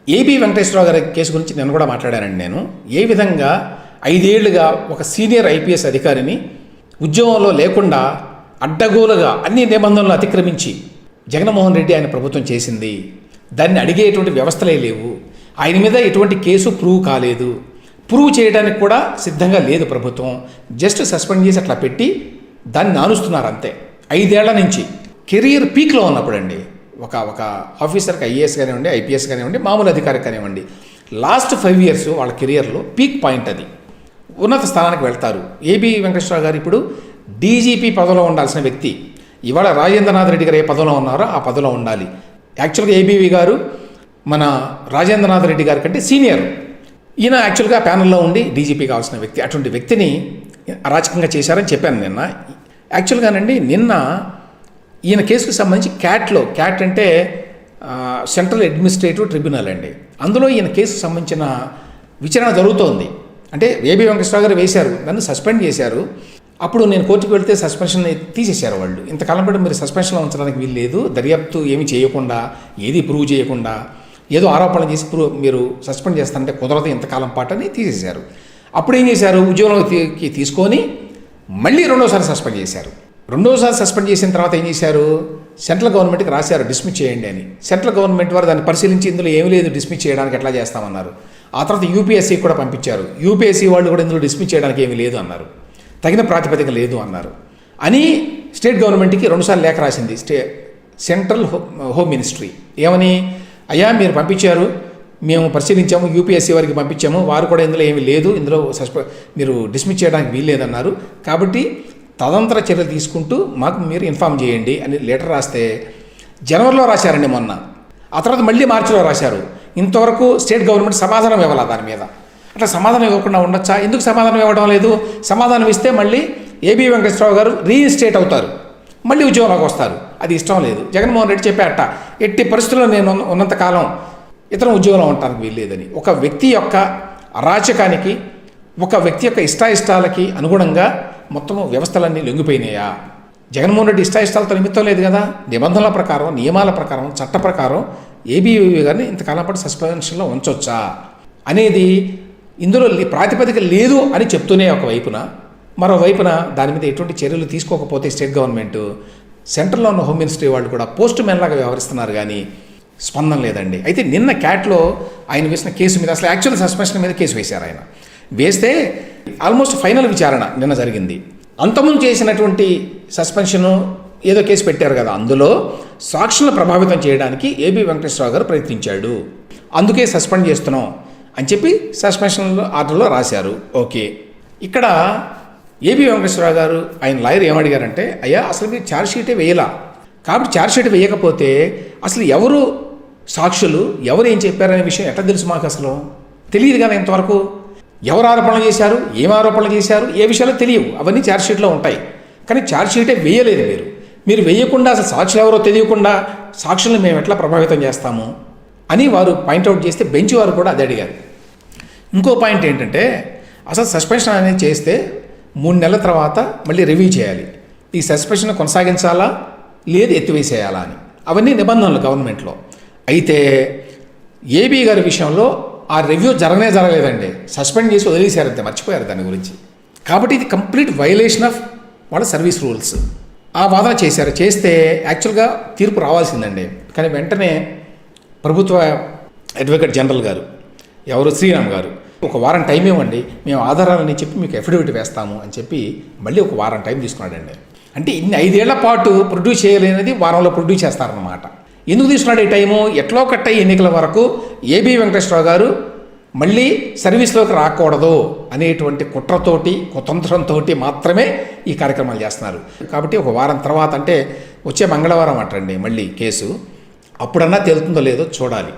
AB Venkateswararao గారి case గురించి నేను కూడా మాట్లాడానండి. నేను ఏ విధంగా 5 ఏళ్లుగా ఒక సీనియర్ ఐపీఎస్ అధికారిని ఉద్యోగంలో లేకుండా అడ్డగోలుగా అన్ని నిబంధనలు అతిక్రమించి జగన్మోహన్ రెడ్డి ఆయన ప్రభుత్వం చేసింది. దాన్ని అడిగేటువంటి వ్యవస్థలే లేవు. ఆయన మీద ఎటువంటి కేసు ప్రూవ్ కాలేదు. ప్రూవ్ చేయడానికి కూడా సిద్ధంగా లేదు ప్రభుత్వం. జస్ట్ సస్పెండ్ చేసి అట్లా పెట్టి దాన్ని నానుస్తున్నారు అంతే. 5 ఏళ్ల నుంచి కెరీర్ పీక్లో ఉన్నప్పుడండి ఒక ఆఫీసర్కి ఐఏఎస్ కానివ్వండి, ఐపీఎస్ కానివ్వండి, మామూలు అధికారి కానివ్వండి, లాస్ట్ 5 ఇయర్స్ వాళ్ళ కెరియర్లో పీక్ పాయింట్ అది. ఉన్నత స్థానానికి వెళ్తారు. ఏబి వెంకటేశ్వరరావు గారు ఇప్పుడు డీజీపీ పదవిలో ఉండాల్సిన వ్యక్తి. ఇవాళ రాజేంద్రనాథ్ రెడ్డి గారు ఏ పదవిలో ఉన్నారో ఆ పదవిలో ఉండాలి. యాక్చువల్గా ఏబీవీ గారు మన రాజేంద్రనాథ్ రెడ్డి గారి కంటే సీనియర్. ఈయన యాక్చువల్గా ప్యానల్లో ఉండి డీజీపీ కావాల్సిన వ్యక్తి. అటువంటి వ్యక్తిని అరాచకంగా చేశారని చెప్పాను నిన్న. యాక్చువల్గానండి నిన్న ఈయన కేసుకు సంబంధించి క్యాట్ అంటే సెంట్రల్ అడ్మినిస్ట్రేటివ్ ట్రిబ్యునల్ అండి. అందులో ఈయన కేసుకు సంబంధించిన విచారణ జరుగుతోంది. అంటే ఏబి వెంకటేశ్వరరావు గారు వేశారు, నన్ను సస్పెండ్ చేశారు. అప్పుడు నేను కోర్టుకు వెళ్తే సస్పెన్షన్ తీసేశారు వాళ్ళు. ఇంతకాలం పాటు మీరు సస్పెన్షన్లో ఉంచడానికి వీలు లేదు, దర్యాప్తు ఏమీ చేయకుండా, ఏది ప్రూవ్ చేయకుండా ఏదో ఆరోపణలు చేసి మీరు సస్పెండ్ చేస్తారంటే కుదరదు ఇంతకాలం పాటు అని తీసేశారు. అప్పుడు ఏం చేశారు, ఉద్యోగంలోకి తీసుకొని మళ్ళీ రెండోసారి సస్పెండ్ చేశారు. రెండోసారి సస్పెండ్ చేసిన తర్వాత ఏం చేశారు, సెంట్రల్ గవర్నమెంట్కి రాశారు డిస్మిస్ చేయండి అని. సెంట్రల్ గవర్నమెంట్ వారు దాన్ని పరిశీలించి ఇందులో ఏమీ లేదు, డిస్మిస్ చేయడానికి ఎట్లా చేస్తామన్నారు. ఆ తర్వాత యూపీఎస్సీ కూడా పంపించారు. యూపీఎస్సీ వాళ్ళు కూడా ఇందులో డిస్మిస్ చేయడానికి ఏమీ లేదు అన్నారు, తగిన ప్రాతిపదిక లేదు అన్నారు అని స్టేట్ గవర్నమెంట్కి 2 సార్లు లేఖ రాసింది సెంట్రల్ హోమ్ మినిస్ట్రీ. ఏమని, అయ్యా మీరు పంపించారు, మేము పరిశీలించాము, యూపీఎస్సీ వారికి పంపించాము, వారు కూడా ఇందులో ఏమీ లేదు, ఇందులో మీరు డిస్మిస్ చేయడానికి వీల్లేదన్నారు, కాబట్టి తదంతర చర్యలు తీసుకుంటూ మాకు మీరు ఇన్ఫామ్ చేయండి అని లెటర్ రాస్తే జనవరిలో రాశారండి మొన్న. ఆ తర్వాత మళ్ళీ మార్చిలో రాశారు. ఇంతవరకు స్టేట్ గవర్నమెంట్ సమాధానం ఇవ్వాలి దాని మీద. అట్లా సమాధానం ఇవ్వకుండా ఉండొచ్చా? ఎందుకు సమాధానం ఇవ్వడం లేదు? సమాధానం ఇస్తే మళ్ళీ ఏబి వెంకటేశ్వరరావు గారు రీఇన్స్టేట్ అవుతారు, మళ్ళీ ఉద్యోగంలోకి వస్తారు. అది ఇష్టం లేదు. జగన్మోహన్ రెడ్డి చెప్పారట, ఎట్టి పరిస్థితుల్లో నేను ఉన్నంతకాలం ఇతను ఉద్యోగంలో ఉండటానికి వీల్లేదని. ఒక వ్యక్తి యొక్క అరాచకానికి, ఒక వ్యక్తి యొక్క ఇష్టాయిష్టాలకి అనుగుణంగా మొత్తం వ్యవస్థలన్నీ లొంగిపోయినాయా? జగన్మోహన్ రెడ్డి ఇష్టాయిష్టాలతో నిమిత్తం లేదు కదా. నిబంధనల ప్రకారం, నియమాల ప్రకారం, చట్ట ప్రకారం ఏబీవీ గారిని ఇంతకాలం పాటు సస్పెన్షన్లో ఉంచొచ్చా అనేది ఇందులో ప్రాతిపదిక లేదు అని చెప్తూనే ఒకవైపున, మరోవైపున దాని మీద ఎటువంటి చర్యలు తీసుకోకపోతే స్టేట్ గవర్నమెంట్, సెంట్రల్లో ఉన్న హోమ్ మినిస్ట్రీ వాళ్ళు కూడా పోస్ట్ మ్యాన్ లాగా వ్యవహరిస్తున్నారు కానీ స్పందన లేదండి. అయితే నిన్న క్యాట్లో ఆయన వేసిన కేసు మీద, అసలు యాక్చువల్ సస్పెన్షన్ మీద కేసు వేశారు. ఆయన వేస్తే ఆల్మోస్ట్ ఫైనల్ విచారణ నిన్న జరిగింది. అంతకుముందు చేసినటువంటి సస్పెన్షను ఏదో కేసు పెట్టారు కదా, అందులో సాక్షులను ప్రభావితం చేయడానికి ఏబి వెంకటేశ్వరరావు గారు ప్రయత్నించాడు, అందుకే సస్పెండ్ చేస్తున్నాం అని చెప్పి సస్పెన్షన్ ఆర్డర్లో రాశారు. ఓకే, ఇక్కడ ఏబి వెంకటేశ్వరరావు గారు ఆయన లాయర్ ఏమడిగారంటే, అయ్యా అసలు మీరు ఛార్జ్షీటే వేయలా, కాబట్టి ఛార్జ్షీట్ వేయకపోతే అసలు ఎవరు సాక్షులు, ఎవరు ఏం చెప్పారనే విషయం ఎట్లా తెలుసు మాకు? అసలు తెలియదు కదా ఇంతవరకు. ఎవరు ఆరోపణలు చేశారు, ఏం ఆరోపణలు చేశారు, ఏ విషయాలు తెలియవు. అవన్నీ ఛార్జ్షీట్లో ఉంటాయి. కానీ ఛార్జ్షీటే వేయలేదు మీరు వేయకుండా అసలు సాక్షులు ఎవరో తెలియకుండా సాక్షులను మేము ఎట్లా ప్రభావితం చేస్తాము అని వారు పాయింట్అవుట్ చేస్తే బెంచ్ వారు కూడా అది అడిగారు. ఇంకో పాయింట్ ఏంటంటే, అసలు సస్పెన్షన్ అనేది చేస్తే 3 నెలల తర్వాత మళ్ళీ రివ్యూ చేయాలి. ఈ సస్పెన్షన్ కొనసాగించాలా లేదు ఎత్తివేసేయాలా అని. అవన్నీ నిబంధనలు గవర్నమెంట్లో. అయితే ఏబీ గారి విషయంలో ఆ రివ్యూ జరగలేదండి. సస్పెండ్ చేసి వదిలేశారంతే, మర్చిపోయారు దాని గురించి. కాబట్టి ఇది కంప్లీట్ వైలేషన్ ఆఫ్ వాళ్ళ సర్వీస్ రూల్స్. ఆ వాదన చేస్తే యాక్చువల్గా తీర్పు రావాల్సిందండి. కానీ వెంటనే ప్రభుత్వ అడ్వకేట్ జనరల్ గారు, ఎవరు శ్రీరామ్ గారు, ఒక వారం టైం ఇవ్వండి, మేము ఆధారాలని చెప్పి మీకు అఫిడవిట్ వేస్తాము అని చెప్పి మళ్ళీ ఒక వారం టైం తీసుకున్నాడండి. అంటే ఇన్ని 5 ఏళ్ల పాటు ప్రొడ్యూస్ చేయలేనిది వారంలో ప్రొడ్యూస్ చేస్తారన్నమాట. ఎందుకు తీసుకున్నాడు ఈ టైము? ఎట్లో కట్ట ఎన్నికల వరకు ఏబి వెంకటేశ్వరరావు గారు మళ్ళీ సర్వీస్లోకి రాకూడదు అనేటువంటి కుట్రతోటి, కుతంత్రంతో మాత్రమే ఈ కార్యక్రమాలు చేస్తున్నారు. కాబట్టి ఒక వారం తర్వాత, అంటే వచ్చే మంగళవారం అటండి మళ్ళీ కేసు, అప్పుడన్నా తేలుతుందో లేదో చూడాలి.